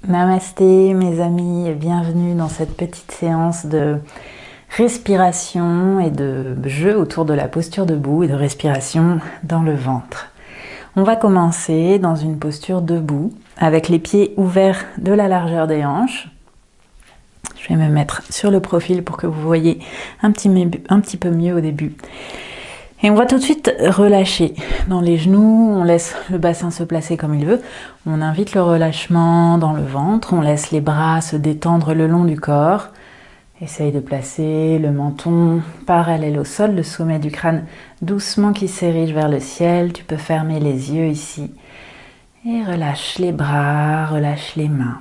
Namasté mes amis et bienvenue dans cette petite séance de respiration et de jeu autour de la posture debout et de respiration dans le ventre. On va commencer dans une posture debout avec les pieds ouverts de la largeur des hanches. Je vais me mettre sur le profil pour que vous voyez un petit peu mieux au début. Et on va tout de suite relâcher dans les genoux, on laisse le bassin se placer comme il veut, on invite le relâchement dans le ventre, on laisse les bras se détendre le long du corps. Essaye de placer le menton parallèle au sol, le sommet du crâne doucement qui s'érige vers le ciel. Tu peux fermer les yeux ici et relâche les bras, relâche les mains.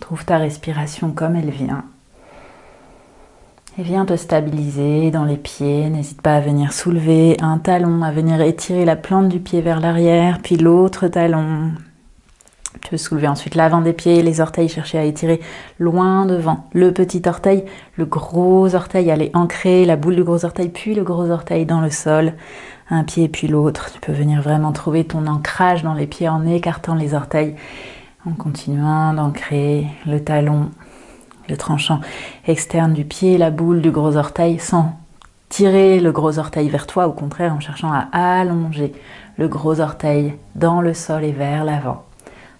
Trouve ta respiration comme elle vient. Et viens te stabiliser dans les pieds, n'hésite pas à venir soulever un talon, à venir étirer la plante du pied vers l'arrière, puis l'autre talon. Tu peux soulever ensuite l'avant des pieds, les orteils, chercher à étirer loin devant. Le petit orteil, le gros orteil, aller ancrer la boule du gros orteil, puis le gros orteil dans le sol. Un pied puis l'autre. Tu peux venir vraiment trouver ton ancrage dans les pieds en écartant les orteils, en continuant d'ancrer le talon, le tranchant externe du pied, la boule du gros orteil, sans tirer le gros orteil vers toi, au contraire en cherchant à allonger le gros orteil dans le sol et vers l'avant,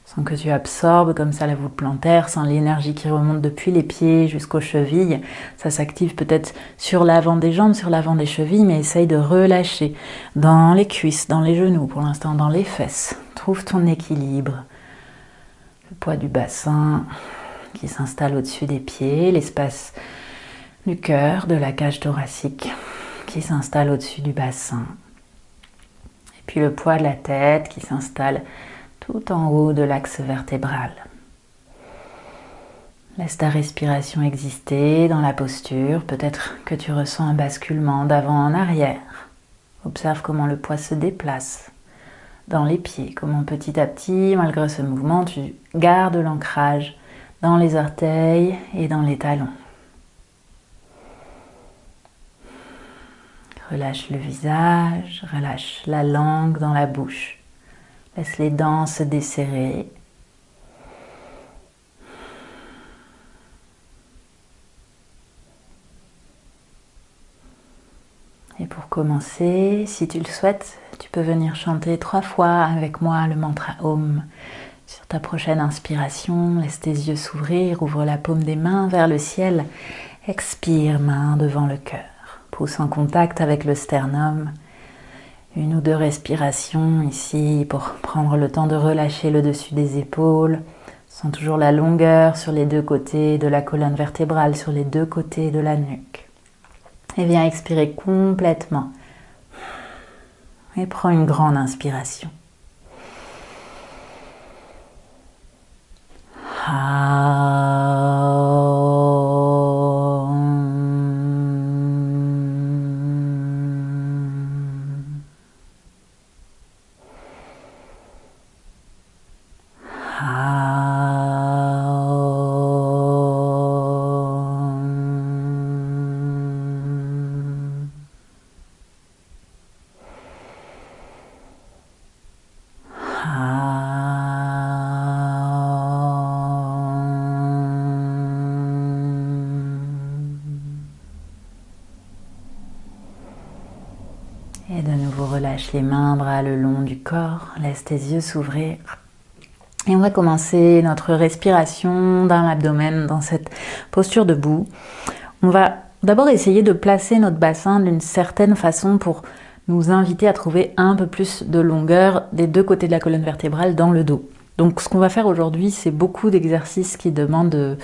sans que tu absorbes comme ça la voûte plantaire, sans l'énergie qui remonte depuis les pieds jusqu'aux chevilles. Ça s'active peut-être sur l'avant des jambes, sur l'avant des chevilles, mais essaye de relâcher dans les cuisses, dans les genoux, pour l'instant dans les fesses. Trouve ton équilibre, le poids du bassin qui s'installe au-dessus des pieds, l'espace du cœur, de la cage thoracique qui s'installe au-dessus du bassin. Et puis le poids de la tête qui s'installe tout en haut de l'axe vertébral. Laisse ta respiration exister dans la posture. Peut-être que tu ressens un basculement d'avant en arrière. Observe comment le poids se déplace dans les pieds, comment petit à petit, malgré ce mouvement, tu gardes l'ancrage dans les orteils et dans les talons. Relâche le visage, relâche la langue dans la bouche. Laisse les dents se desserrer. Et pour commencer, si tu le souhaites, tu peux venir chanter 3 fois avec moi le mantra Om. Sur ta prochaine inspiration, laisse tes yeux s'ouvrir, ouvre la paume des mains vers le ciel. Expire, main devant le cœur. Pouce en contact avec le sternum. 1 ou 2 respirations ici pour prendre le temps de relâcher le dessus des épaules. Sens toujours la longueur sur les 2 côtés de la colonne vertébrale, sur les 2 côtés de la nuque. Et viens expirer complètement. Et prends une grande inspiration. Et de nouveau, relâche les mains, bras le long du corps. Laisse tes yeux s'ouvrir. Et on va commencer notre respiration dans l'abdomen, dans cette posture debout. On va d'abord essayer de placer notre bassin d'une certaine façon pour nous inviter à trouver un peu plus de longueur des 2 côtés de la colonne vertébrale dans le dos. Donc ce qu'on va faire aujourd'hui, c'est beaucoup d'exercices qui demandent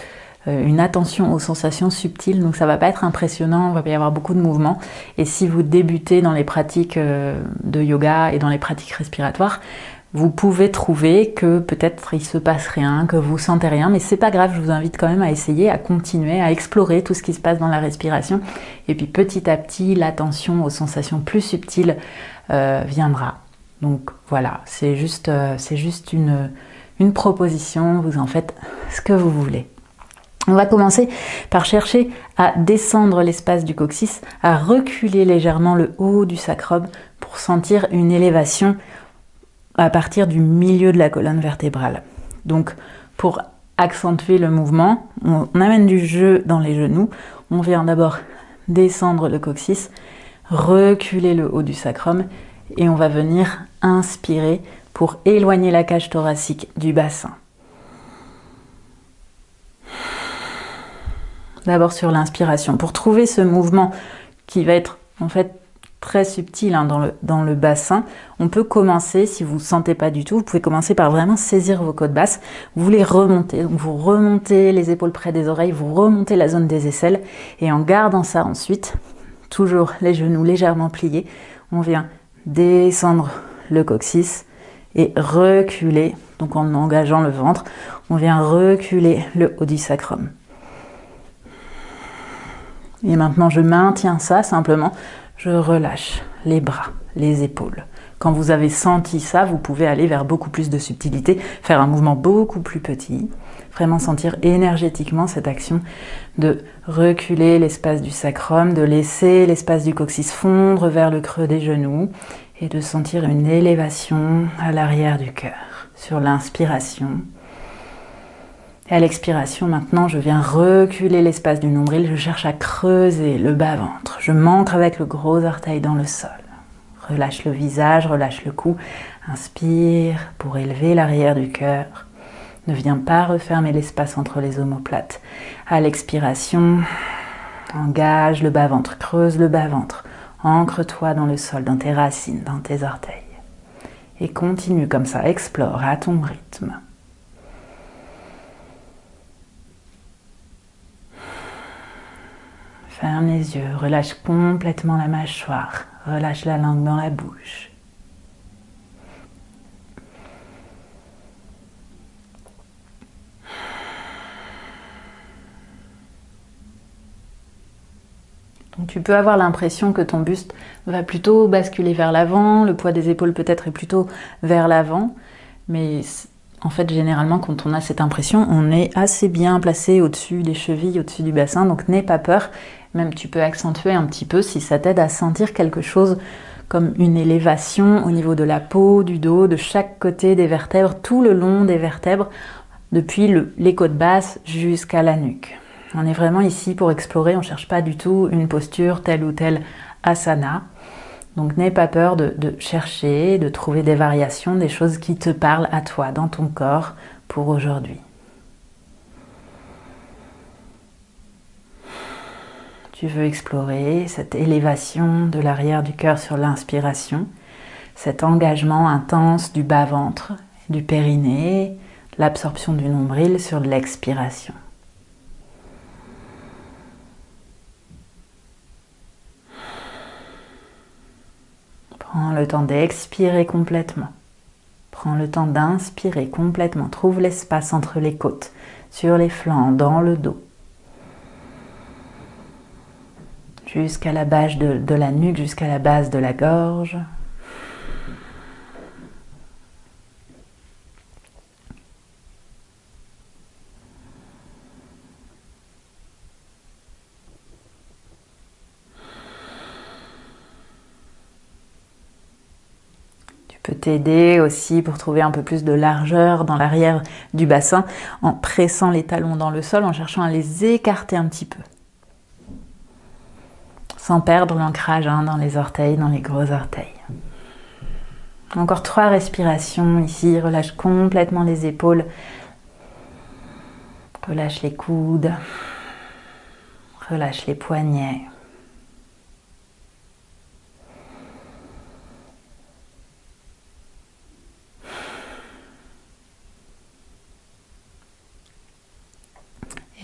une attention aux sensations subtiles, donc ça va pas être impressionnant, il va pas y avoir beaucoup de mouvements. Et si vous débutez dans les pratiques de yoga et dans les pratiques respiratoires, vous pouvez trouver que peut-être il se passe rien, que vous sentez rien, mais c'est pas grave, je vous invite quand même à essayer, à continuer, à explorer tout ce qui se passe dans la respiration. Et puis petit à petit, l'attention aux sensations plus subtiles viendra. Donc voilà, c'est juste une proposition, vous en faites ce que vous voulez. On va commencer par chercher à descendre l'espace du coccyx, à reculer légèrement le haut du sacrum pour sentir une élévation à partir du milieu de la colonne vertébrale. Donc pour accentuer le mouvement, on amène du jeu dans les genoux. On vient d'abord descendre le coccyx, reculer le haut du sacrum et on va venir inspirer pour éloigner la cage thoracique du bassin. D'abord sur l'inspiration, pour trouver ce mouvement qui va être en fait très subtil hein, dans le bassin, on peut commencer, si vous ne sentez pas du tout, vous pouvez commencer par vraiment saisir vos côtes basses, vous les remontez, donc vous remontez les épaules près des oreilles, vous remontez la zone des aisselles, et en gardant ça ensuite, toujours les genoux légèrement pliés, on vient descendre le coccyx et reculer, donc en engageant le ventre, on vient reculer le haut du sacrum. Et maintenant je maintiens ça simplement, je relâche les bras, les épaules. Quand vous avez senti ça, vous pouvez aller vers beaucoup plus de subtilité, faire un mouvement beaucoup plus petit, vraiment sentir énergétiquement cette action de reculer l'espace du sacrum, de laisser l'espace du coccyx fondre vers le creux des genoux et de sentir une élévation à l'arrière du cœur. Sur l'inspiration. Et à l'expiration, maintenant, je viens reculer l'espace du nombril, je cherche à creuser le bas-ventre. Je m'ancre avec le gros orteil dans le sol. Relâche le visage, relâche le cou. Inspire pour élever l'arrière du cœur. Ne viens pas refermer l'espace entre les omoplates. À l'expiration, engage le bas-ventre, creuse le bas-ventre. Ancre-toi dans le sol, dans tes racines, dans tes orteils. Et continue comme ça, explore à ton rythme. Ferme les yeux, relâche complètement la mâchoire, relâche la langue dans la bouche. Donc tu peux avoir l'impression que ton buste va plutôt basculer vers l'avant, le poids des épaules peut-être est plutôt vers l'avant, mais en fait généralement quand on a cette impression, on est assez bien placé au-dessus des chevilles, au-dessus du bassin, donc n'aie pas peur. Même tu peux accentuer un petit peu si ça t'aide à sentir quelque chose comme une élévation au niveau de la peau, du dos, de chaque côté des vertèbres, tout le long des vertèbres, depuis les côtes basses jusqu'à la nuque. On est vraiment ici pour explorer, on ne cherche pas du tout une posture telle ou telle asana. Donc n'aie pas peur de chercher, de trouver des variations, des choses qui te parlent à toi, dans ton corps, pour aujourd'hui. Tu veux explorer cette élévation de l'arrière du cœur sur l'inspiration, cet engagement intense du bas-ventre, du périnée, l'absorption du nombril sur l'expiration. Prends le temps d'expirer complètement. Prends le temps d'inspirer complètement. Trouve l'espace entre les côtes, sur les flancs, dans le dos. Jusqu'à la base de la nuque, jusqu'à la base de la gorge. Tu peux t'aider aussi pour trouver un peu plus de largeur dans l'arrière du bassin en pressant les talons dans le sol, en cherchant à les écarter un petit peu. Sans perdre l'ancrage dans les orteils, dans les gros orteils. Encore 3 respirations ici, relâche complètement les épaules, relâche les coudes, relâche les poignets.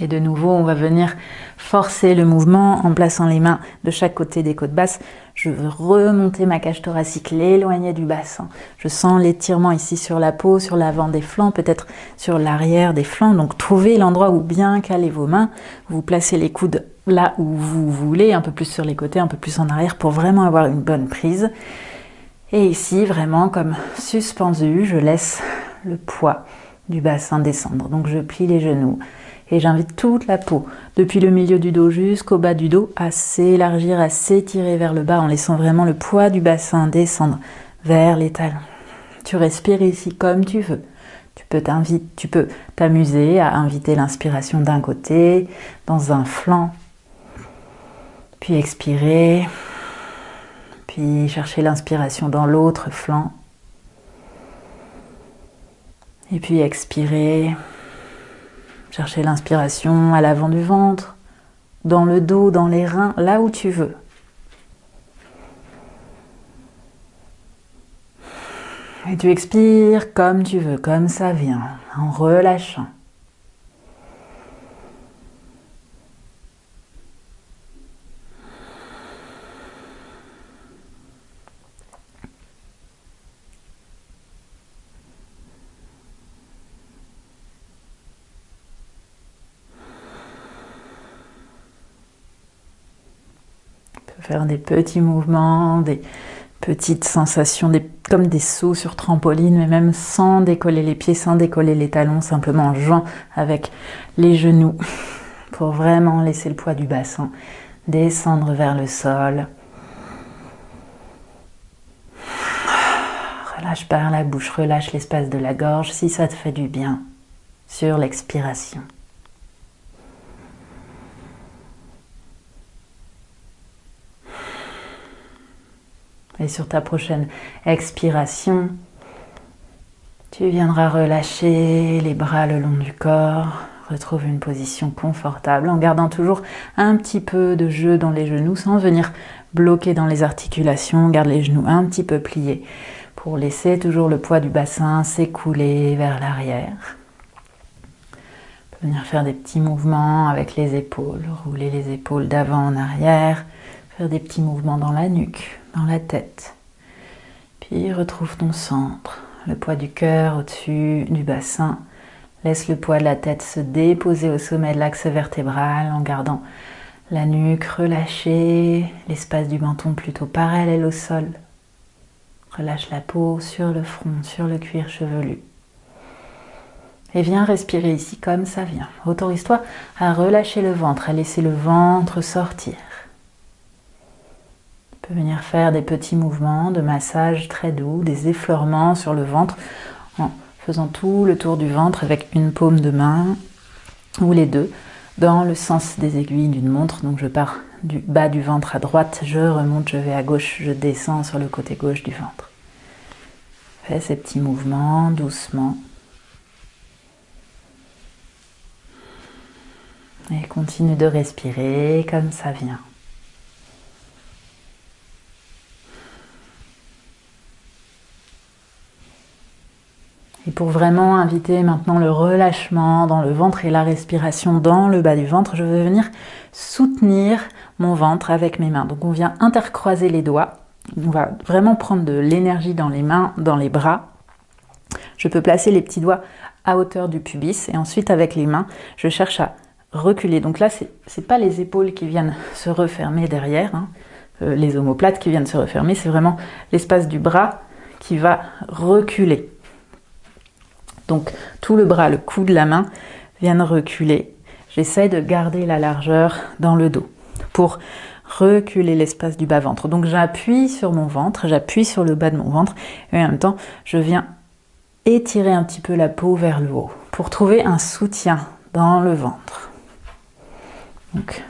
Et de nouveau, on va venir forcer le mouvement en plaçant les mains de chaque côté des côtes basses. Je veux remonter ma cage thoracique, l'éloigner du bassin. Je sens l'étirement ici sur la peau, sur l'avant des flancs, peut-être sur l'arrière des flancs. Donc trouvez l'endroit où bien caler vos mains. Vous placez les coudes là où vous voulez, un peu plus sur les côtés, un peu plus en arrière pour vraiment avoir une bonne prise. Et ici, vraiment comme suspendu, je laisse le poids du bassin descendre. Donc je plie les genoux. Et j'invite toute la peau, depuis le milieu du dos jusqu'au bas du dos, à s'élargir, à s'étirer vers le bas en laissant vraiment le poids du bassin descendre vers les talons. Tu respires ici comme tu veux. Tu peux t'amuser à inviter l'inspiration d'un côté, dans un flanc, puis expirer, puis chercher l'inspiration dans l'autre flanc, et puis expirer, chercher l'inspiration à l'avant du ventre, dans le dos, dans les reins, là où tu veux. Et tu expires comme tu veux, comme ça vient, en relâchant. Tu peux faire des petits mouvements, des petites sensations, comme des sauts sur trampoline, mais même sans décoller les pieds, sans décoller les talons, simplement en jouant avec les genoux pour vraiment laisser le poids du bassin descendre vers le sol. Relâche par la bouche, relâche l'espace de la gorge si ça te fait du bien sur l'expiration. Et sur ta prochaine expiration, tu viendras relâcher les bras le long du corps, retrouve une position confortable en gardant toujours un petit peu de jeu dans les genoux sans venir bloquer dans les articulations. Garde les genoux un petit peu pliés pour laisser toujours le poids du bassin s'écouler vers l'arrière. Tu peux venir faire des petits mouvements avec les épaules, rouler les épaules d'avant en arrière, faire des petits mouvements dans la nuque, dans la tête. Puis retrouve ton centre, le poids du cœur au-dessus du bassin. Laisse le poids de la tête se déposer au sommet de l'axe vertébral en gardant la nuque relâchée, l'espace du menton plutôt parallèle au sol. Relâche la peau sur le front, sur le cuir chevelu. Et viens respirer ici comme ça vient. Autorise-toi à relâcher le ventre, à laisser le ventre sortir. Tu peux venir faire des petits mouvements de massage très doux, des effleurements sur le ventre en faisant tout le tour du ventre avec une paume de main ou les deux dans le sens des aiguilles d'une montre. Donc je pars du bas du ventre à droite, je remonte, je vais à gauche, je descends sur le côté gauche du ventre. Fais ces petits mouvements doucement. Et continue de respirer comme ça vient. Et pour vraiment inviter maintenant le relâchement dans le ventre et la respiration dans le bas du ventre, je vais venir soutenir mon ventre avec mes mains. Donc on vient intercroiser les doigts. On va vraiment prendre de l'énergie dans les mains, dans les bras. Je peux placer les petits doigts à hauteur du pubis et ensuite avec les mains, je cherche à reculer. Donc là, c'est pas les épaules qui viennent se refermer derrière, hein, les omoplates qui viennent se refermer, c'est vraiment l'espace du bras qui va reculer. Donc tout le bras, le cou de la main viennent reculer. J'essaie de garder la largeur dans le dos pour reculer l'espace du bas-ventre. Donc j'appuie sur mon ventre, j'appuie sur le bas de mon ventre et en même temps je viens étirer un petit peu la peau vers le haut pour trouver un soutien dans le ventre. Donc,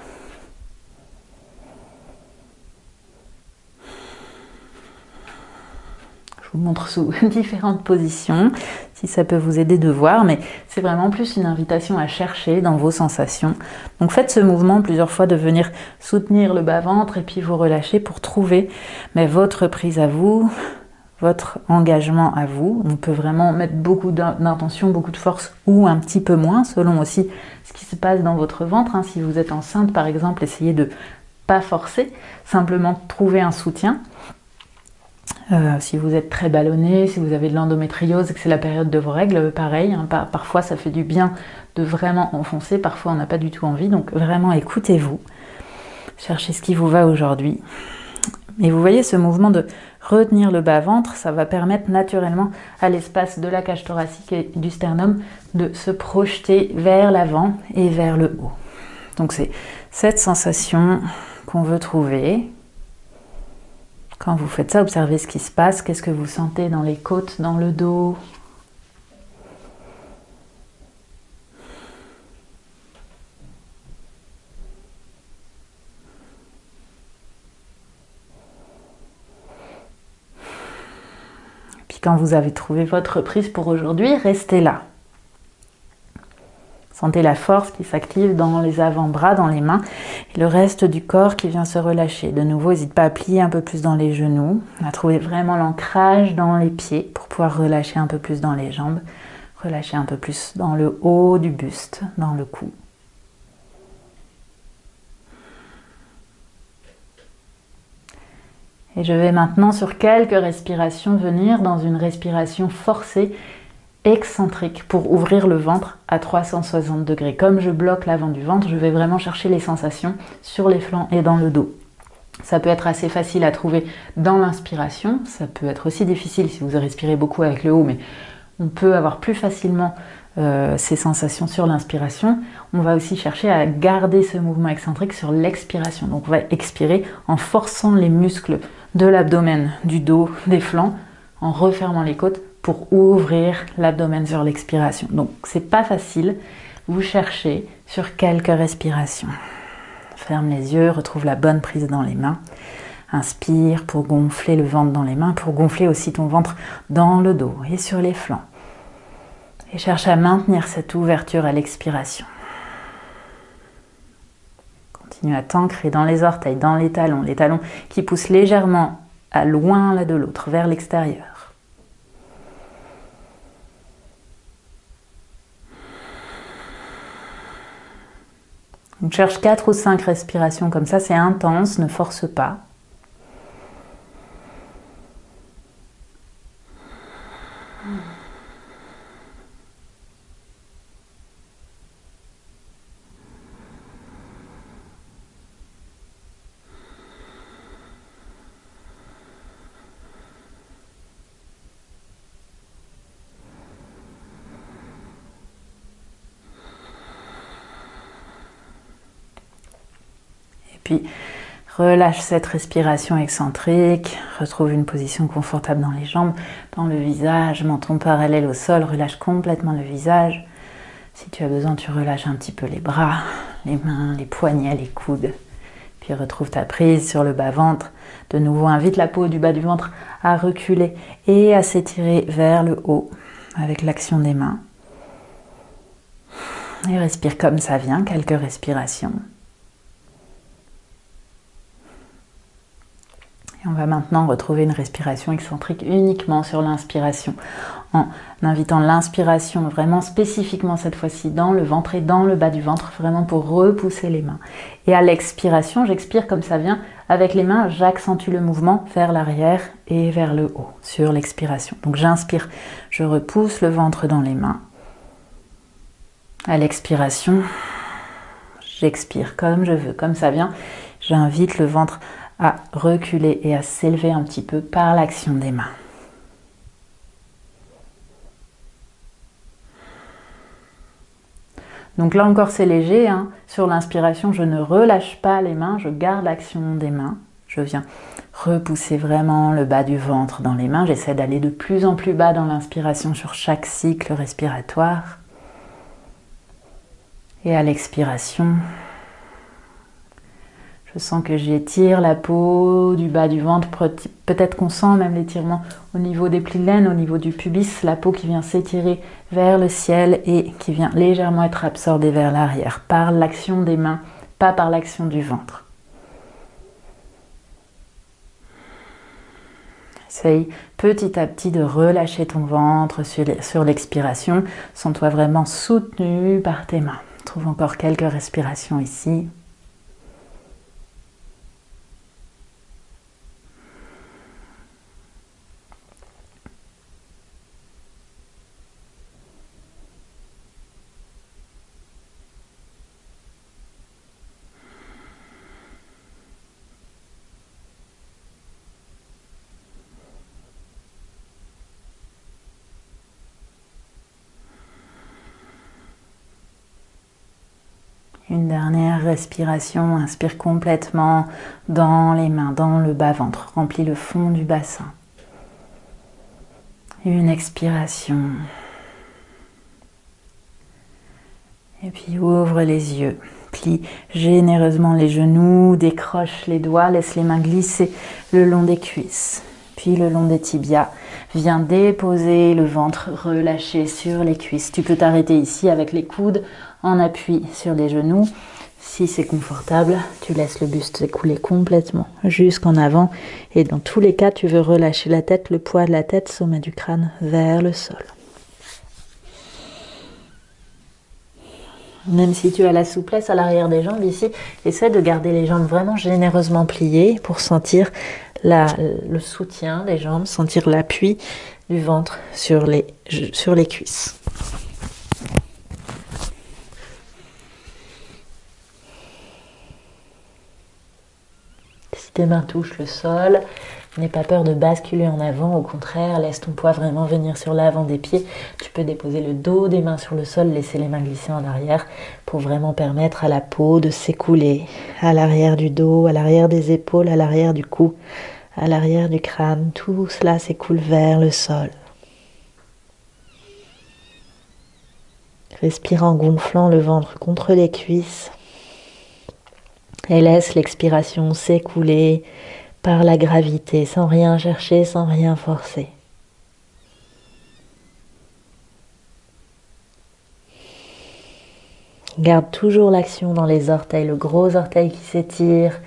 je vous montre sous différentes positions, si ça peut vous aider de voir, mais c'est vraiment plus une invitation à chercher dans vos sensations. Donc faites ce mouvement plusieurs fois de venir soutenir le bas-ventre et puis vous relâcher pour trouver votre prise à vous, votre engagement à vous. On peut vraiment mettre beaucoup d'intention, beaucoup de force ou un petit peu moins, selon aussi ce qui se passe dans votre ventre. Si vous êtes enceinte, par exemple, essayez de ne pas forcer, simplement trouver un soutien. Si vous êtes très ballonné, si vous avez de l'endométriose et que c'est la période de vos règles, pareil, parfois ça fait du bien de vraiment enfoncer, parfois on n'a pas du tout envie, donc vraiment écoutez-vous, cherchez ce qui vous va aujourd'hui. Et vous voyez ce mouvement de retenir le bas-ventre, ça va permettre naturellement à l'espace de la cage thoracique et du sternum de se projeter vers l'avant et vers le haut. Donc c'est cette sensation qu'on veut trouver. Quand vous faites ça, observez ce qui se passe, qu'est-ce que vous sentez dans les côtes, dans le dos. quand vous avez trouvé votre prise pour aujourd'hui, restez là. Sentez la force qui s'active dans les avant-bras, dans les mains, et le reste du corps qui vient se relâcher. De nouveau, n'hésitez pas à plier un peu plus dans les genoux, à trouver vraiment l'ancrage dans les pieds pour pouvoir relâcher un peu plus dans les jambes, relâcher un peu plus dans le haut du buste, dans le cou. Et je vais maintenant sur quelques respirations venir dans une respiration forcée, excentrique, pour ouvrir le ventre à 360 degrés. Comme je bloque l'avant du ventre, je vais vraiment chercher les sensations sur les flancs et dans le dos. Ça peut être assez facile à trouver dans l'inspiration, ça peut être aussi difficile si vous respirez beaucoup avec le haut, mais on peut avoir plus facilement ces sensations sur l'inspiration. On va aussi chercher à garder ce mouvement excentrique sur l'expiration. Donc on va expirer en forçant les muscles de l'abdomen, du dos, des flancs, en refermant les côtes pour ouvrir l'abdomen sur l'expiration. Donc c'est pas facile, vous cherchez sur quelques respirations. Ferme les yeux, retrouve la bonne prise dans les mains. Inspire pour gonfler le ventre dans les mains, pour gonfler aussi ton ventre dans le dos et sur les flancs. Et cherche à maintenir cette ouverture à l'expiration. Continue à t'ancrer dans les orteils, dans les talons qui poussent légèrement à loin l'un de l'autre, vers l'extérieur. On cherche 4 ou 5 respirations comme ça, c'est intense, ne force pas. Puis relâche cette respiration excentrique, retrouve une position confortable dans les jambes, dans le visage, menton parallèle au sol, relâche complètement le visage. Si tu as besoin, tu relâches un petit peu les bras, les mains, les poignets, les coudes. Puis retrouve ta prise sur le bas-ventre. De nouveau, invite la peau du bas du ventre à reculer et à s'étirer vers le haut avec l'action des mains. Et respire comme ça vient, quelques respirations. Et on va maintenant retrouver une respiration excentrique uniquement sur l'inspiration, en invitant l'inspiration vraiment spécifiquement cette fois-ci dans le ventre et dans le bas du ventre, vraiment pour repousser les mains. Et à l'expiration, j'expire comme ça vient, avec les mains, j'accentue le mouvement vers l'arrière et vers le haut sur l'expiration. Donc j'inspire, je repousse le ventre dans les mains. À l'expiration, j'expire comme je veux, comme ça vient, j'invite le ventre à reculer et à s'élever un petit peu par l'action des mains. Donc là encore c'est léger, hein. Sur l'inspiration je ne relâche pas les mains, je garde l'action des mains. Je viens repousser vraiment le bas du ventre dans les mains, j'essaie d'aller de plus en plus bas dans l'inspiration sur chaque cycle respiratoire. Et à l'expiration, je sens que j'étire la peau du bas du ventre, peut-être qu'on sent même l'étirement au niveau des plis de laine, au niveau du pubis, la peau qui vient s'étirer vers le ciel et qui vient légèrement être absorbée vers l'arrière par l'action des mains, pas par l'action du ventre. Essaye petit à petit de relâcher ton ventre sur l'expiration, sens-toi vraiment soutenu par tes mains. Trouve encore quelques respirations ici. Une dernière respiration, inspire complètement dans les mains, dans le bas-ventre, remplis le fond du bassin. Une expiration. Et puis ouvre les yeux, plie généreusement les genoux, décroche les doigts, laisse les mains glisser le long des cuisses, puis le long des tibias, Viens déposer le ventre relâché sur les cuisses. Tu peux t'arrêter ici avec les coudes en appui sur les genoux. Si c'est confortable, tu laisses le buste s'écouler complètement jusqu'en avant. Et dans tous les cas, tu veux relâcher la tête, le poids de la tête, sommet du crâne vers le sol. Même si tu as la souplesse à l'arrière des jambes ici, essaie de garder les jambes vraiment généreusement pliées pour sentir le soutien des jambes, sentir l'appui du ventre sur les cuisses. Si tes mains touchent le sol, n'aie pas peur de basculer en avant, au contraire, laisse ton poids vraiment venir sur l'avant des pieds. Tu peux déposer le dos des mains sur le sol, laisser les mains glisser en arrière pour vraiment permettre à la peau de s'écouler à l'arrière du dos, à l'arrière des épaules, à l'arrière du cou, à l'arrière du crâne. Tout cela s'écoule vers le sol. Respire en gonflant le ventre contre les cuisses et laisse l'expiration s'écouler par la gravité, sans rien chercher, sans rien forcer. Garde toujours l'action dans les orteils, le gros orteil qui s'étire,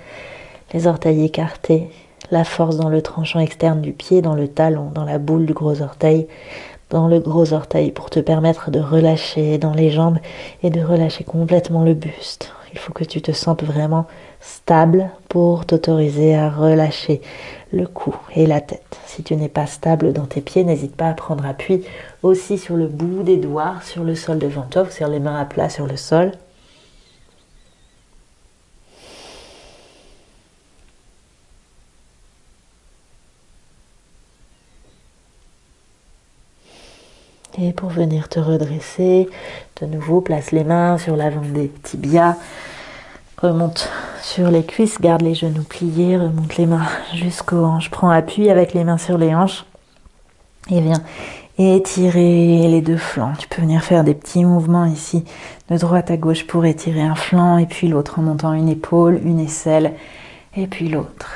les orteils écartés, la force dans le tranchant externe du pied, dans le talon, dans la boule du gros orteil, dans le gros orteil pour te permettre de relâcher dans les jambes et de relâcher complètement le buste. Il faut que tu te sentes vraiment stable pour t'autoriser à relâcher le cou et la tête. Si tu n'es pas stable dans tes pieds, n'hésite pas à prendre appui aussi sur le bout des doigts, sur le sol devant toi, ou sur les mains à plat sur le sol. Et pour venir te redresser, de nouveau, place les mains sur l'avant des tibias. Remonte sur les cuisses, garde les genoux pliés, remonte les mains jusqu'aux hanches. Prends appui avec les mains sur les hanches et viens étirer les deux flancs. Tu peux venir faire des petits mouvements ici de droite à gauche pour étirer un flanc et puis l'autre en montant une épaule, une aisselle et puis l'autre.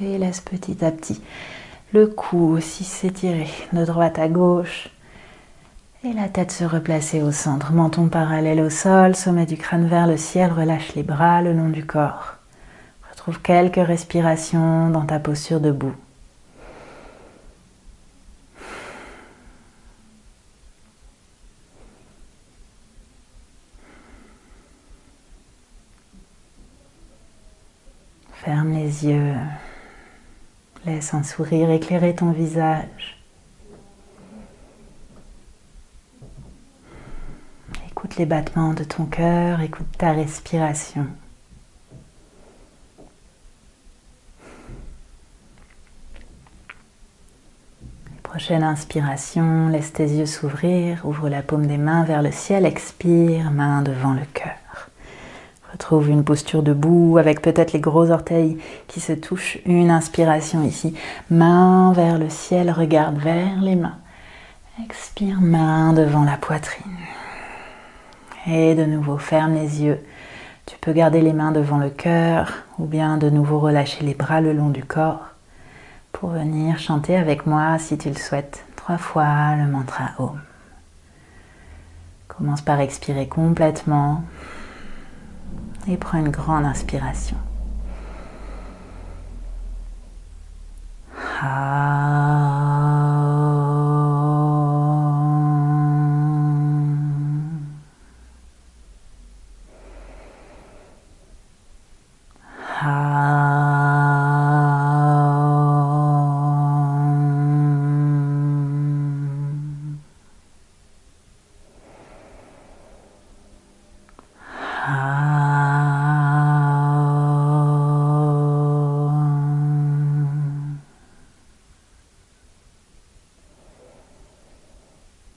Et laisse petit à petit le cou aussi s'étirer de droite à gauche. Et la tête se replacer au centre, menton parallèle au sol, sommet du crâne vers le ciel, relâche les bras le long du corps. Retrouve quelques respirations dans ta posture debout. Ferme les yeux, laisse un sourire éclairer ton visage. Écoute les battements de ton cœur, écoute ta respiration. Prochaine inspiration, laisse tes yeux s'ouvrir, ouvre la paume des mains vers le ciel, expire, main devant le cœur. Retrouve une posture debout avec peut-être les gros orteils qui se touchent. Une inspiration ici, main vers le ciel, regarde vers les mains. Expire, main devant la poitrine. Et de nouveau, ferme les yeux. Tu peux garder les mains devant le cœur ou bien de nouveau relâcher les bras le long du corps pour venir chanter avec moi, si tu le souhaites, 3 fois le mantra Om. Commence par expirer complètement et prends une grande inspiration.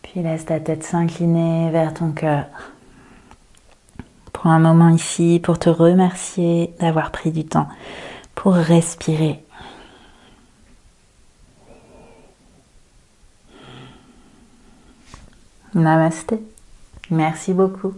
Puis laisse ta tête s'incliner vers ton cœur. Prends un moment ici pour te remercier d'avoir pris du temps pour respirer. Namasté. Merci beaucoup.